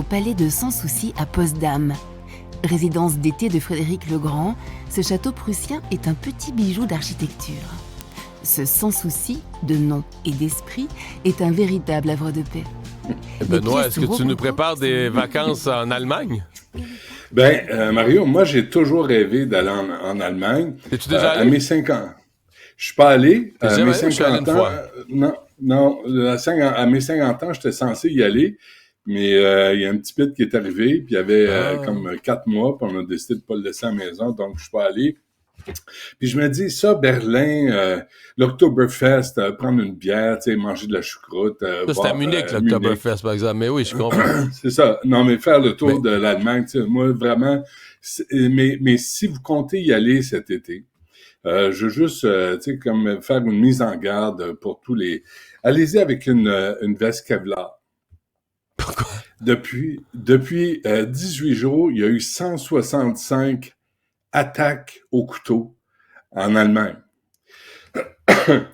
Au palais de Sans Souci à Potsdam. Résidence d'été de Frédéric le Grand, ce château prussien est un petit bijou d'architecture. Ce Sans Souci, de nom et d'esprit, est un véritable havre de paix. Benoît, est-ce que tu nous prépares des vacances en Allemagne? Mario, moi, j'ai toujours rêvé d'aller en Allemagne. Es-tu déjà allé? À mes 5 ans. Je suis pas allé. À mes 50 ans. À mes 50 ans, j'étais censé y aller. Mais il y a un petit pit qui est arrivé, puis il y avait comme 4 mois, puis on a décidé de pas le laisser à la maison, donc je suis pas allé. Puis je me dis, ça, Berlin, l'Oktoberfest, prendre une bière, tu sais, manger de la choucroute. Ça, c'est à Munich, l'Oktoberfest, par exemple. Mais oui, je comprends. C'est ça. Non, mais faire le tour de l'Allemagne, tu sais, moi, vraiment... Mais si vous comptez y aller cet été, je veux juste, tu sais, comme faire une mise en garde pour tous les... Allez-y avec une veste Kevlar. Pourquoi? Depuis 18 jours, il y a eu 165 attaques au couteau en Allemagne.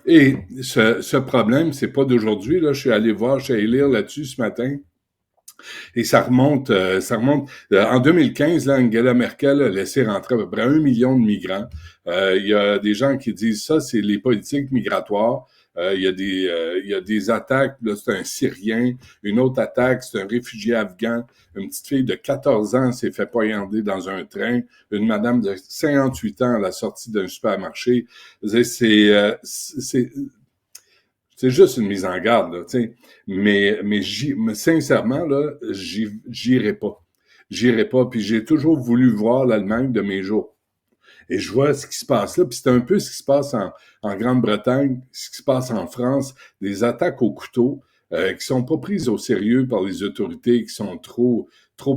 Et ce problème, c'est pas d'aujourd'hui. Là, je suis allé lire là-dessus ce matin. Et ça remonte. En 2015, là, Angela Merkel a laissé rentrer à peu près 1 million de migrants. Il y a des gens qui disent ça, c'est les politiques migratoires. Il y a des attaques, là, c'est un Syrien. Une autre attaque, c'est un réfugié afghan. Une petite fille de 14 ans s'est fait poignarder dans un train. Une madame de 58 ans à la sortie d'un supermarché. C'est juste une mise en garde, là, tu sais. Mais sincèrement, là, j'irai pas. J'irai pas. Puis j'ai toujours voulu voir l'Allemagne de mes jours. Et je vois ce qui se passe là, puis c'est un peu ce qui se passe en Grande-Bretagne, ce qui se passe en France, des attaques au couteau qui sont pas prises au sérieux par les autorités, qui sont trop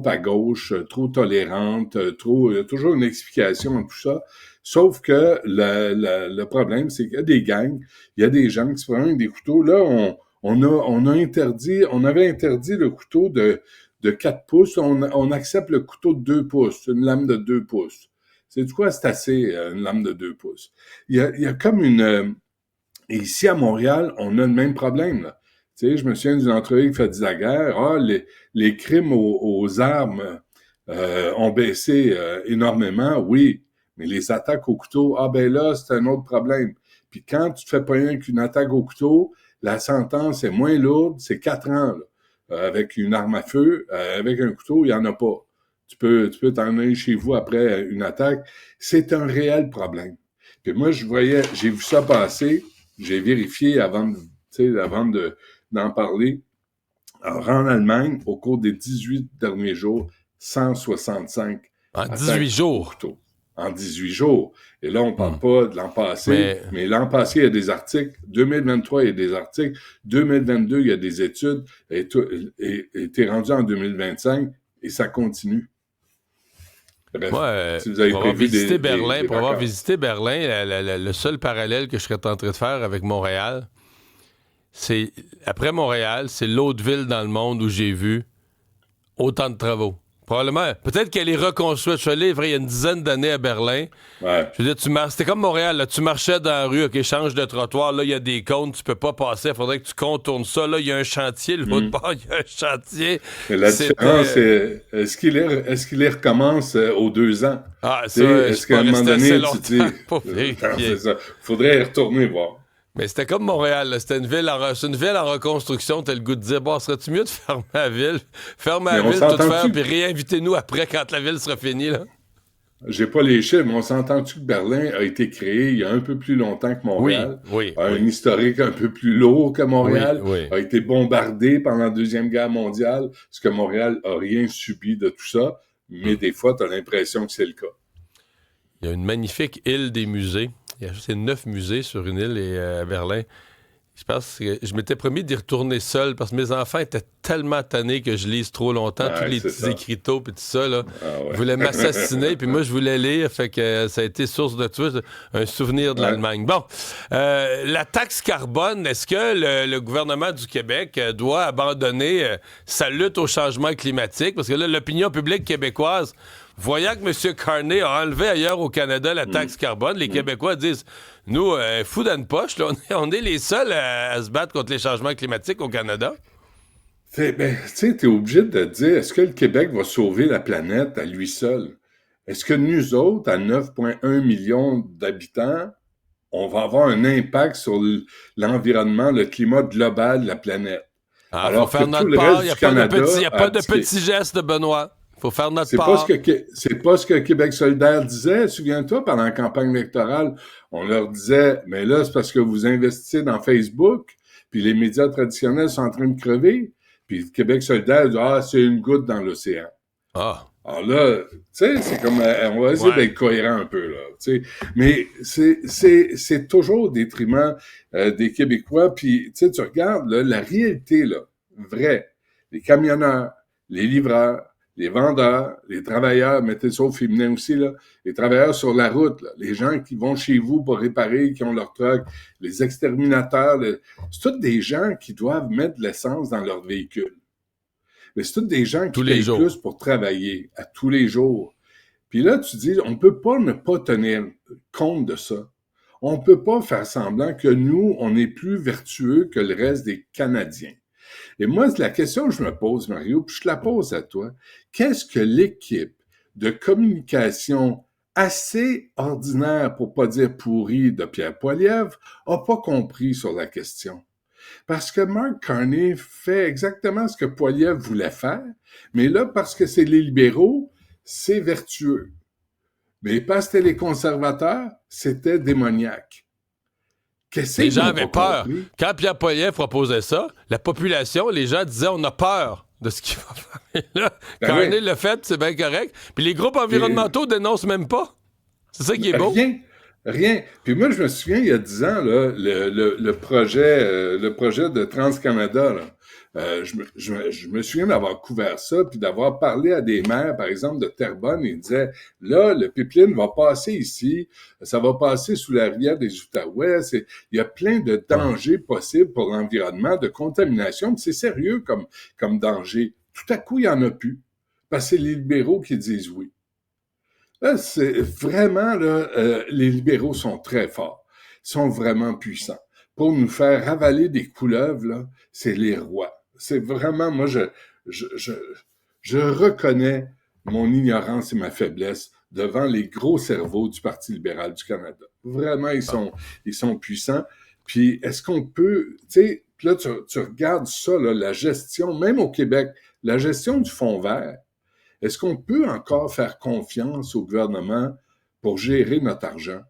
à gauche, trop tolérantes, toujours une explication à tout ça. Sauf que le problème, c'est qu'il y a des gangs, il y a des gens qui se prennent des couteaux. Là, on avait interdit le couteau de 4 pouces, on accepte le couteau de 2 pouces, une lame de 2 pouces. C'est du quoi, c'est assez, une lame de 2 pouces. Il y a comme et ici, à Montréal, on a le même problème, là. Tu sais, je me souviens d'une entrevue qui fait de la guerre. Les crimes aux armes ont baissé énormément, oui. Mais les attaques au couteau, là, c'est un autre problème. Puis quand tu te fais pas rien qu'une attaque au couteau, la sentence est moins lourde, c'est 4 ans, là. Avec une arme à feu, avec un couteau, il y en a pas. Tu peux t'en aller chez vous après une attaque. C'est un réel problème. Puis moi, j'ai vu ça passer, j'ai vérifié avant d'en parler. Alors, en Allemagne, au cours des 18 derniers jours, 165 en 18 jours. En 18 jours. Et là, on parle pas de l'an passé, mais l'an passé, il y a des articles. 2023, il y a des articles. 2022, il y a des études. Et t'es rendu en 2025 et ça continue. Bref, si vous avez pour avoir visité Berlin, le seul parallèle que je serais tenté de faire avec Montréal, c'est, après Montréal, c'est l'autre ville dans le monde où j'ai vu autant de travaux. Probablement. Peut-être qu'elle est reconstruite. Je suis allé il y a une dizaine d'années à Berlin. Ouais. Je veux dire, c'était comme Montréal. Là, tu marchais dans la rue, OK, change de trottoir. Là, il y a des cônes, tu peux pas passer. Il faudrait que tu contournes ça. Là, il y a un chantier. L'autre bord, il y a un chantier. Mais la différence, c'est est-ce qu'il les recommence aux 2 ans? Ah, ça, est-ce qu'à un moment donné, tu dis... c'est ça. Faudrait y retourner voir. Mais c'était comme Montréal, là. C'était une ville en reconstruction. T'as le goût de dire, serait-tu mieux de fermer la ville? Fermer la ville, tout faire, puis réinvitez-nous après quand la ville sera finie, là? J'ai pas les chiffres, mais on s'entend-tu que Berlin a été créé il y a un peu plus longtemps que Montréal? Oui. Un historique un peu plus lourd que Montréal. Oui. A été bombardé pendant la Deuxième Guerre mondiale, parce que Montréal a rien subi de tout ça, mais des fois, t'as l'impression que c'est le cas. Il y a une magnifique île des musées. Il y a juste 9 musées sur une île à Berlin. Je pense que je m'étais promis d'y retourner seul parce que mes enfants étaient tellement tannés que je lise trop longtemps, tous les petits écriteaux et tout ça. Là. Ils voulaient m'assassiner, puis moi, je voulais lire. Fait que ça a été source de un souvenir de l'Allemagne. Bon, la taxe carbone, est-ce que le gouvernement du Québec doit abandonner sa lutte au changement climatique? Parce que là, l'opinion publique québécoise, voyant que M. Carney a enlevé ailleurs au Canada la taxe carbone, les Québécois disent, nous, fous dans une poche, là, on est les seuls à se battre contre les changements climatiques au Canada. Tu sais, t'es obligé de te dire, est-ce que le Québec va sauver la planète à lui seul? Est-ce que nous autres, à 9,1 millions d'habitants, on va avoir un impact sur l'environnement, le climat global de la planète? Ah, faut Alors que faire tout notre le part. reste Il n'y a du pas de Canada petits, y a a pas de abdiqué. petits gestes, Benoît. Faut faire notre C'est pas ce part. que c'est pas ce que Québec solidaire disait. Souviens-toi, pendant la campagne électorale, on leur disait, mais là, c'est parce que vous investissez dans Facebook, puis les médias traditionnels sont en train de crever. Puis Québec solidaire dit, ah, c'est une goutte dans l'océan. Ah, Alors là, tu sais, c'est comme, on va essayer ouais. d'être cohérent un peu, là, tu sais. Mais c'est toujours au détriment des Québécois. Puis, tu sais, tu regardes, là, la réalité, là, vraie, les camionneurs, les livreurs, les vendeurs, les travailleurs, mettez ça au féminin aussi, là, les travailleurs sur la route, là, les gens qui vont chez vous pour réparer, qui ont leur truck, les exterminateurs, c'est tous des gens qui doivent mettre de l'essence dans leur véhicule. Mais c'est tous des gens Tous qui les payent jours. plus pour travailler à tous les jours. Puis là, tu dis, on peut pas ne pas tenir compte de ça. On peut pas faire semblant que nous, on est plus vertueux que le reste des Canadiens. Et moi, la question que je me pose, Mario, puis je te la pose à toi, qu'est-ce que l'équipe de communication assez ordinaire, pour pas dire pourrie, de Pierre Poilievre a pas compris sur la question? Parce que Mark Carney fait exactement ce que Poilievre voulait faire, mais là, parce que c'est les libéraux, c'est vertueux. Mais parce que c'était les conservateurs, c'était démoniaque. Qu'est-ce Les qu'ils gens n'ont avaient pas peur. compris? Quand Pierre Poilievre proposait ça, la population, les gens disaient on a peur de ce qu'il va faire. Et là, Ben Carney oui. l'a fait, c'est bien correct. Puis les groupes Puis, environnementaux dénoncent même pas. C'est ça qui est beau. rien. Rien. Puis moi, je me souviens, il y a 10 ans, là, le projet de TransCanada, là, je me souviens d'avoir couvert ça, puis d'avoir parlé à des maires, par exemple, de Terrebonne, et ils disaient, là, le pipeline va passer ici, ça va passer sous la rivière des Outaouais, il y a plein de dangers possibles pour l'environnement, de contamination, puis c'est sérieux comme danger. Tout à coup, il n'y en a plus, parce que c'est les libéraux qui disent oui. Là, c'est vraiment, là, les libéraux sont très forts, sont vraiment puissants. Pour nous faire avaler des couleuvres, là, c'est les rois. C'est vraiment, moi, je, je, je reconnais mon ignorance et ma faiblesse devant les gros cerveaux du Parti libéral du Canada. Vraiment, ils sont puissants. Puis, est-ce qu'on peut, tu sais, là, tu regardes ça, là, la gestion, même au Québec, la gestion du fonds vert. Est-ce qu'on peut encore faire confiance au gouvernement pour gérer notre argent?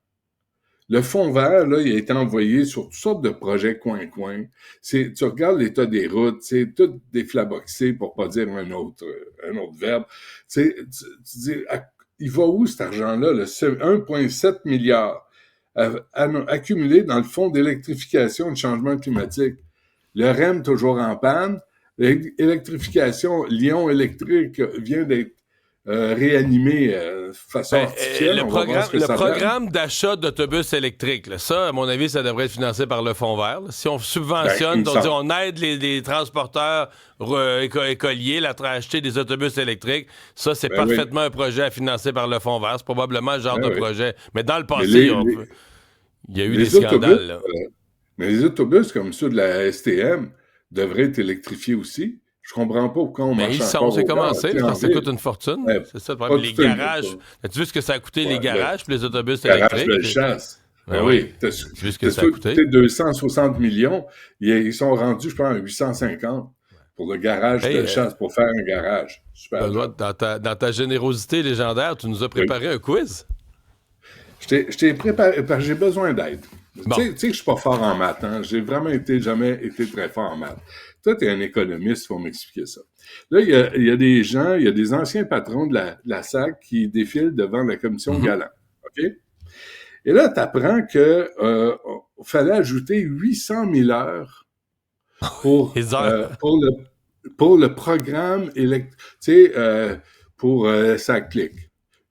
Le fonds vert, là, il a été envoyé sur toutes sortes de projets coin-coin. Tu regardes l'état des routes, c'est tout déflaboxé, pour pas dire un autre verbe. Tu dis, il va où cet argent-là? Là? C'est 1,7 milliard accumulé dans le fonds d'électrification et de changement climatique. Le REM toujours en panne. L'électrification, Lyon électrique vient d'être réanimé de façon artificielle. Le On va voir ce que le ça donne. programme d'achat d'autobus électriques, là, ça, à mon avis, ça devrait être financé par le Fonds vert. Là. Si on subventionne, Ben, on aide les transporteurs écoliers là, à acheter des autobus électriques, ça, c'est Ben parfaitement un projet à financer par le Fonds vert. C'est probablement le genre Ben de oui. projet. Mais dans le Mais passé, il y a eu des les scandales. autobus, Là. mais les autobus comme ceux de la STM devraient être électrifiés aussi. Je comprends pas pourquoi on Mais marche ils sont, encore c'est au gaz, commencé, tu sais, en parce que ça coûte ville. une fortune. Ouais, C'est ça le pas problème. Les tout une garages. fortune. As-tu vu ce que ça a coûté les Ouais, garages puis les autobus garage électriques? de chasse. Ben Ben oui. oui. Tu as vu ce que ça a coûté? 260 millions. Ils sont rendus, je pense, à 850 pour le garage Hey, de chasse, pour faire un garage. Super. Benoît, dans ta générosité légendaire, tu nous as préparé un quiz? Je t'ai préparé, parce que j'ai besoin d'aide. Bon. Tu sais que je suis pas fort en maths, hein? J'ai vraiment jamais été très fort en maths. Toi, tu es un économiste, il faut m'expliquer ça. Là, il y a des gens, il y a des anciens patrons de la SAC qui défilent devant la commission Galland. OK? Et là, tu apprends que fallait ajouter 800 000 heures pour, Les heures. pour le programme pour SAC-Click.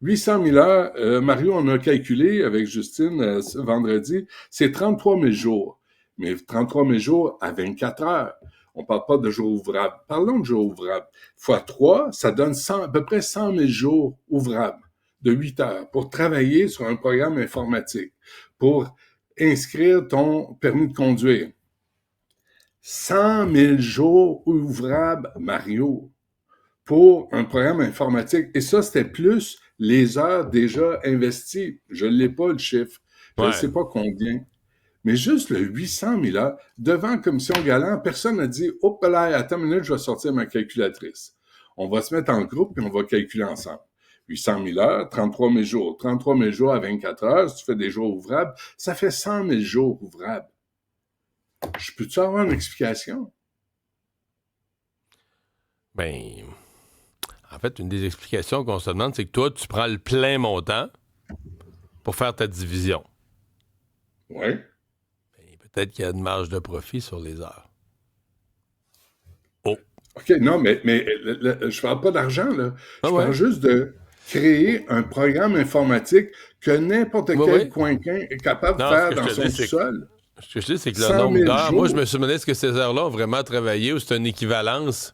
800 000 heures, Mario, on a calculé avec Justine ce vendredi, c'est 33 000 jours. Mais 33 000 jours à 24 heures. On parle pas de jours ouvrables. Parlons de jours ouvrables. Fois 3, ça donne à peu près 100 000 jours ouvrables de 8 heures pour travailler sur un programme informatique, pour inscrire ton permis de conduire. 100 000 jours ouvrables, Mario, pour un programme informatique. Et ça, c'était plus les heures déjà investies. Je ne l'ai pas, le chiffre. Je ne sais pas combien. Mais juste le 800 000 heures, devant la commission Galland, personne n'a dit « Hop là, attends une minute, je vais sortir ma calculatrice. On va se mettre en groupe et on va calculer ensemble. » 800 000 heures, 33 000 jours. 33 000 jours à 24 heures, si tu fais des jours ouvrables, ça fait 100 000 jours ouvrables. Je peux-tu avoir une explication? Ben, en fait, une des explications qu'on se demande, c'est que toi, tu prends le plein montant pour faire ta division. Oui. Peut-être qu'il y a une marge de profit sur les heures. Oh. OK, non, mais je parle pas d'argent, là. Je parle juste de créer un programme informatique que n'importe quel coinquin est capable de faire dans son sous-sol. Ce que je dis, c'est que le nombre d'heures, moi, je me suis demandé est-ce que ces heures-là ont vraiment travaillé ou c'est une équivalence.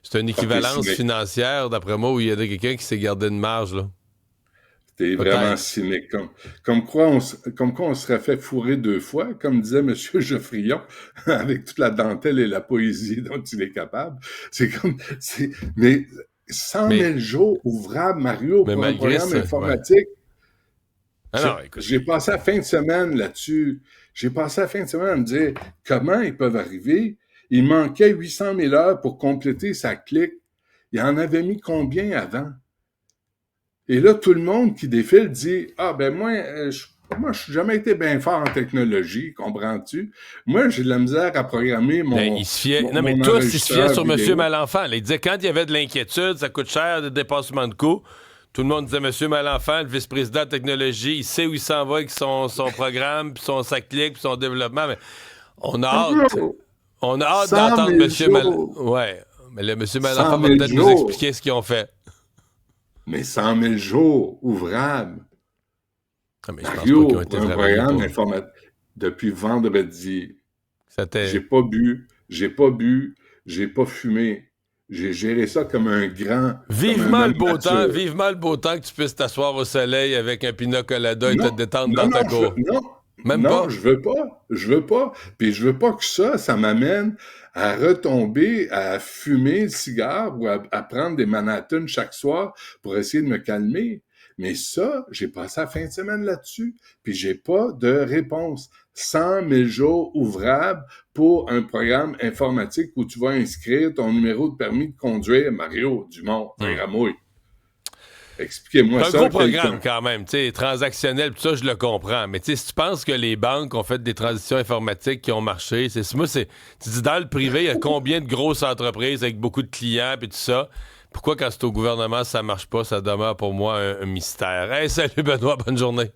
C'est une équivalence financière, d'après moi, où il y a quelqu'un qui s'est gardé une marge, là. T'es vraiment cynique. Comme quoi on serait fait fourrer 2 fois, comme disait M. Geoffrion, avec toute la dentelle et la poésie dont il est capable. Mais 100 000 jours ouvrables, Mario, pour un programme informatique. J'ai passé la fin de semaine là-dessus. J'ai passé la fin de semaine à me dire comment ils peuvent arriver. Il manquait 800 000 heures pour compléter sa clique. Il en avait mis combien avant? Et là, tout le monde qui défile dit « Ah, ben moi, je n'ai jamais été bien fort en technologie, comprends-tu? Moi, j'ai de la misère à programmer mon... » il se fiait... Non, mais tous, il se fiait sur M. Malenfant. Il disait quand il y avait de l'inquiétude, ça coûte cher, de dépassement de coûts. Tout le monde disait M. Malenfant, le vice-président de technologie, il sait où il s'en va avec son programme, puis sa clique, puis son développement. Mais on a hâte. On a hâte d'entendre M. Malenfant. Ouais, mais le M. Malenfant va peut-être nous expliquer ce qu'ils ont fait. Mais 100 000 jours ouvrables. Ah, mais Mario, pour un programme informatique, depuis vendredi, j'ai pas bu, j'ai pas fumé. J'ai géré ça comme un grand... Vivement le beau temps que tu puisses t'asseoir au soleil avec un pina colada et te détendre dans ta cour. Je veux pas. Puis je veux pas que ça m'amène à retomber, à fumer le cigare ou à prendre des Manhattan chaque soir pour essayer de me calmer. Mais ça, j'ai passé la fin de semaine là-dessus, puis j'ai pas de réponse. 100 000 jours ouvrables pour un programme informatique où tu vas inscrire ton numéro de permis de conduire, Mario Dumont, Ramouille. Expliquez-moi ça. C'est un gros programme quand même, tu sais, transactionnel, tout ça, je le comprends. Mais tu sais, si tu penses que les banques ont fait des transitions informatiques qui ont marché, tu dis dans le privé, il y a combien de grosses entreprises avec beaucoup de clients et tout ça? Pourquoi quand c'est au gouvernement, ça marche pas? Ça demeure pour moi un mystère. Hey, salut Benoît, bonne journée.